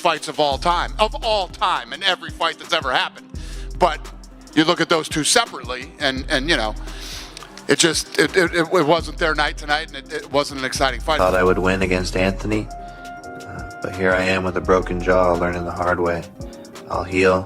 greatest fights of all time, in every fight that's ever happened. But you look at those two separately, and you know, it wasn't their night tonight, and it wasn't an exciting fight. Thought I would win against Anthony, but here I am with a broken jaw, learning the hard way. I'll heal.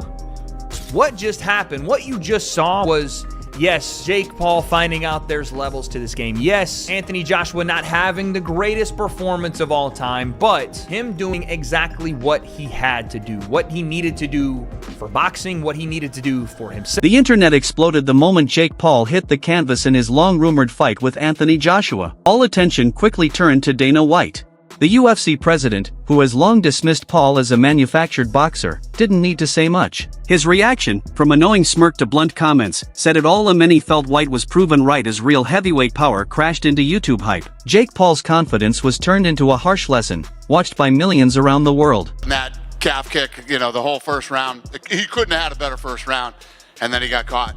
What just happened, what you just saw was, yes, Jake Paul finding out there's levels to this game. Yes, Anthony Joshua not having the greatest performance of all time, but him doing exactly what he had to do, what he needed to do for boxing, what he needed to do for himself. The internet exploded the moment Jake Paul hit the canvas in his long-rumored fight with Anthony Joshua. All attention quickly turned to Dana White. The UFC president, who has long dismissed Paul as a manufactured boxer, didn't need to say much. His reaction, from a knowing smirk to blunt comments, said it all. Many felt White was proven right as real heavyweight power crashed into YouTube hype. Jake Paul's confidence was turned into a harsh lesson, watched by millions around the world. That calf kick, you know, the whole first round, he couldn't have had a better first round, and then he got caught.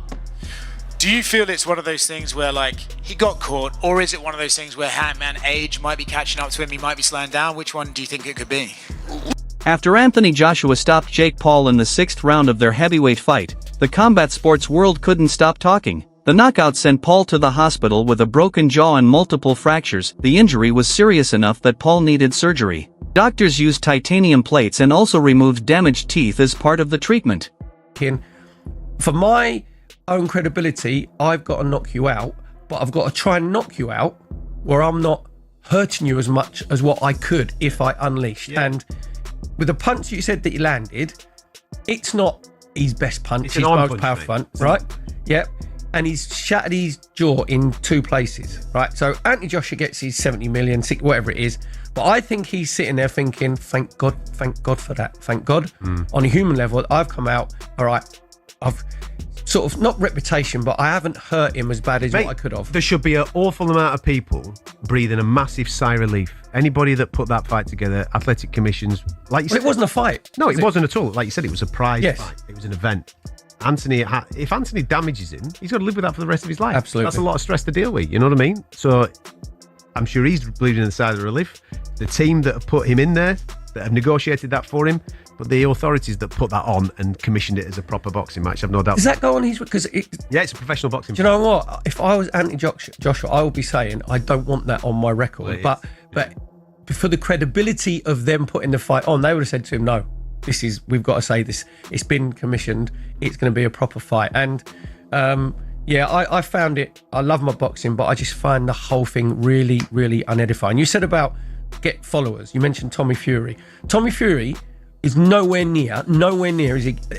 Do you feel it's one of those things where, like, he got caught, or is it one of those things where Hatman age might be catching up to him, he might be slowing down? Which one do you think it could be? After Anthony Joshua stopped Jake Paul in the 6th round of their heavyweight fight, the combat sports world couldn't stop talking. The knockout sent Paul to the hospital with a broken jaw and multiple fractures. The injury was serious enough that Paul needed surgery. Doctors used titanium plates and also removed damaged teeth as part of the treatment. For my own credibility, I've got to knock you out, but I've got to try and knock you out where I'm not hurting you as much as what I could if I unleashed. Yeah. And with the punch you said that he landed, it's not his best punch, his most powerful punch, right? Yep. And he's shattered his jaw in 2 places, right? So Anthony Joshua gets his 70 million, whatever it is, but I think he's sitting there thinking, thank God for that, thank God. On a human level, I've come out, all right, I've sort of, not reputation, but I haven't hurt him as bad as what I could have. There should be an awful amount of people breathing a massive sigh of relief. Anybody that put that fight together, athletic commissions, like you said. It wasn't a fight. No, it wasn't at all. Like you said, it was a prize Yes. fight. It was an event. If Anthony damages him, he's got to live with that for the rest of his life. Absolutely. That's a lot of stress to deal with, you know what I mean? So I'm sure he's bleeding in the side of relief. The team that have put him in there, that have negotiated that for him, but the authorities that put that on and commissioned it as a proper boxing match, I've no doubt. Does that go on his... Yeah, it's a professional boxing Do you know what? If I was Anthony Joshua, I would be saying, I don't want that on my record. But for the credibility of them putting the fight on, they would have said to him, no, we've got to say this. It's been commissioned. It's going to be a proper fight. And I found it, I love my boxing, but I just find the whole thing really, really unedifying. You said about get followers. You mentioned Tommy Fury. Tommy Fury is nowhere near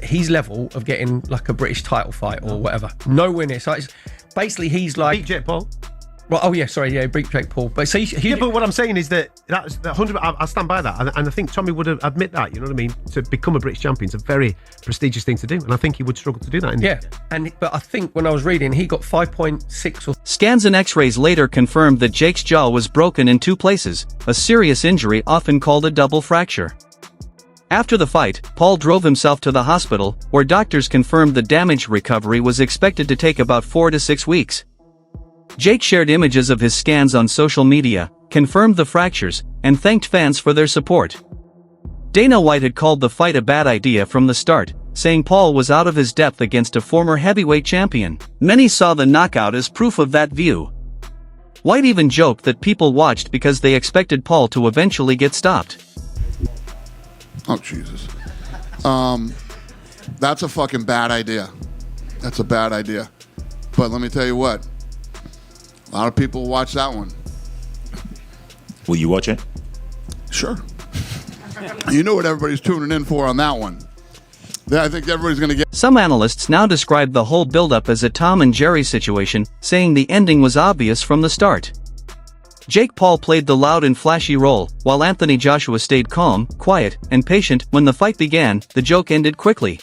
his level of getting like a British title fight or whatever. Nowhere near. So it's basically he's like... Beat Jake Paul. Right, oh yeah, sorry, yeah, beat Jake Paul. But so but what I'm saying is that's 100. I stand by that, and I think Tommy would admit that. You know what I mean? To become a British champion is a very prestigious thing to do, and I think he would struggle to do that. But I think when I was reading, he got 5.6 or... Scans and X-rays later confirmed that Jake's jaw was broken in 2 places, a serious injury often called a double fracture. After the fight, Paul drove himself to the hospital, where doctors confirmed the damage recovery was expected to take about 4 to 6 weeks. Jake shared images of his scans on social media, confirmed the fractures, and thanked fans for their support. Dana White had called the fight a bad idea from the start, saying Paul was out of his depth against a former heavyweight champion. Many saw the knockout as proof of that view. White even joked that people watched because they expected Paul to eventually get stopped. Oh, Jesus. That's a fucking bad idea. That's a bad idea. But let me tell you what. A lot of people watch that one. Will you watch it? Sure. You know what everybody's tuning in for on that one. I think everybody's going to get... Some analysts now describe the whole build-up as a Tom and Jerry situation, saying the ending was obvious from the start. Jake Paul played the loud and flashy role, while Anthony Joshua stayed calm, quiet, and patient. When the fight began, the joke ended quickly.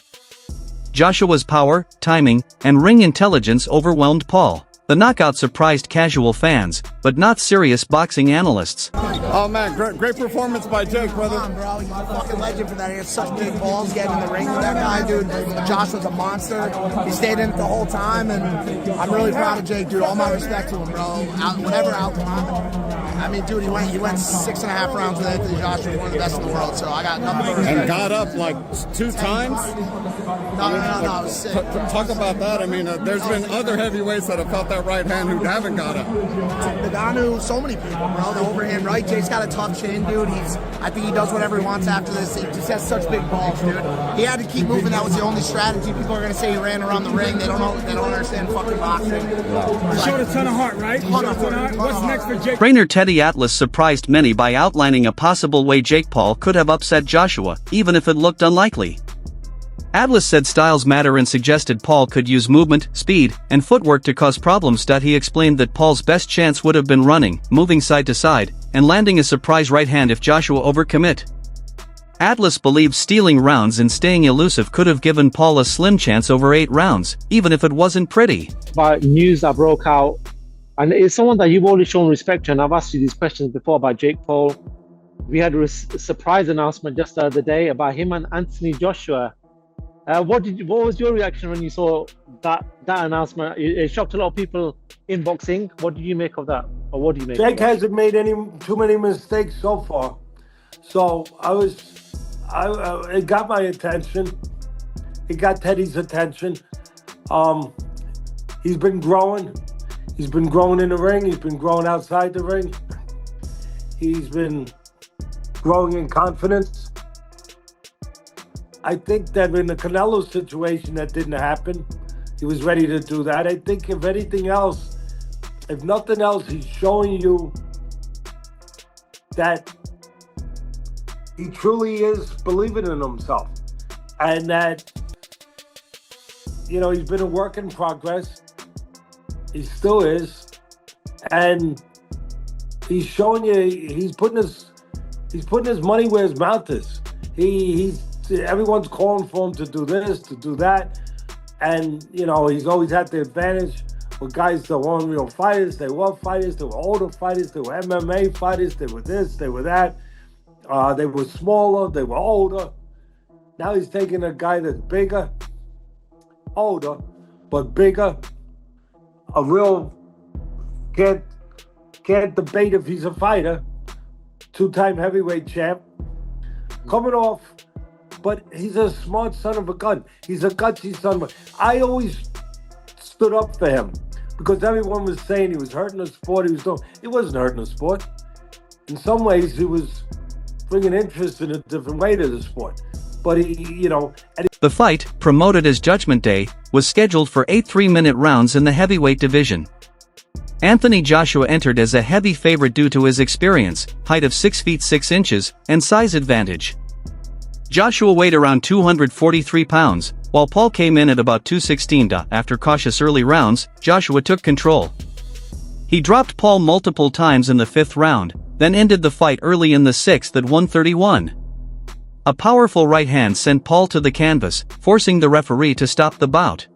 Joshua's power, timing, and ring intelligence overwhelmed Paul. The knockout surprised casual fans, but not serious boxing analysts. Oh man, great performance by Jake, brother. Come on, bro. He's a fucking legend for that. He has such big balls getting in the ring with that guy, dude. Josh was a monster. He stayed in it the whole time, and I'm really proud of Jake, dude. All my respect to him, bro. Whatever outcome. I mean, dude, he went 6.5 rounds with Anthony Joshua, one of the best in the world. So I got nothing but respect. And got up like 2 times? No, it was sick. Talk about that. I mean, there's been other heavyweights that have felt that right hand who haven't got up. Nagano, so many people, bro. The overhand right. Jake's got a tough chin, dude. I think he does whatever he wants after this. He just has such big balls, dude. He had to keep moving. That was the only strategy. People are gonna say he ran around the ring. They don't know. They don't understand fucking boxing. He showed a ton of heart, right? What's next for Jake? Trainer Teddy Atlas surprised many by outlining a possible way Jake Paul could have upset Joshua, even if it looked unlikely. Atlas said styles matter and suggested Paul could use movement, speed, and footwork to cause problems. He explained that Paul's best chance would have been running, moving side to side, and landing a surprise right hand if Joshua overcommit. Atlas believes stealing rounds and staying elusive could have given Paul a slim chance over 8 rounds, even if it wasn't pretty. About news that broke out, and it's someone that you've always shown respect to, and I've asked you these questions before about Jake Paul. We had a surprise announcement just the other day about him and Anthony Joshua. What was your reaction when you saw that announcement? It shocked a lot of people in boxing. What did you make of that? Or what do you make Jake of that? hasn't made too many mistakes so far. So it got my attention. It got Teddy's attention. He's been growing. He's been growing in the ring. He's been growing outside the ring. He's been growing in confidence. I think that in the Canelo situation, that didn't happen. He was ready to do that. I think if anything else, if nothing else, he's showing you that he truly is believing in himself. And that, he's been a work in progress. He still is. And he's showing you, he's putting his money where his mouth is. Everyone's calling for him to do this, to do that. And, he's always had the advantage with guys that weren't real fighters. They were fighters. They were older fighters. They were MMA fighters. They were this, they were that. They were smaller. They were older. Now he's taking a guy that's bigger, older, but bigger. A real, can't debate if he's a fighter. 2-time heavyweight champ. Coming off. But he's a smart son of a gun. He's a gutsy son of a... I always stood up for him because everyone was saying he was hurting the sport. He wasn't hurting the sport. In some ways, he was bringing interest in a different way to the sport. But The fight, promoted as Judgment Day, was scheduled for 8 3-minute rounds in the heavyweight division. Anthony Joshua entered as a heavy favorite due to his experience, height of 6 feet 6 inches, and size advantage. Joshua weighed around 243 pounds, while Paul came in at about 216. After cautious early rounds, Joshua took control. He dropped Paul multiple times in the 5th round, then ended the fight early in the 6th at 131. A powerful right hand sent Paul to the canvas, forcing the referee to stop the bout.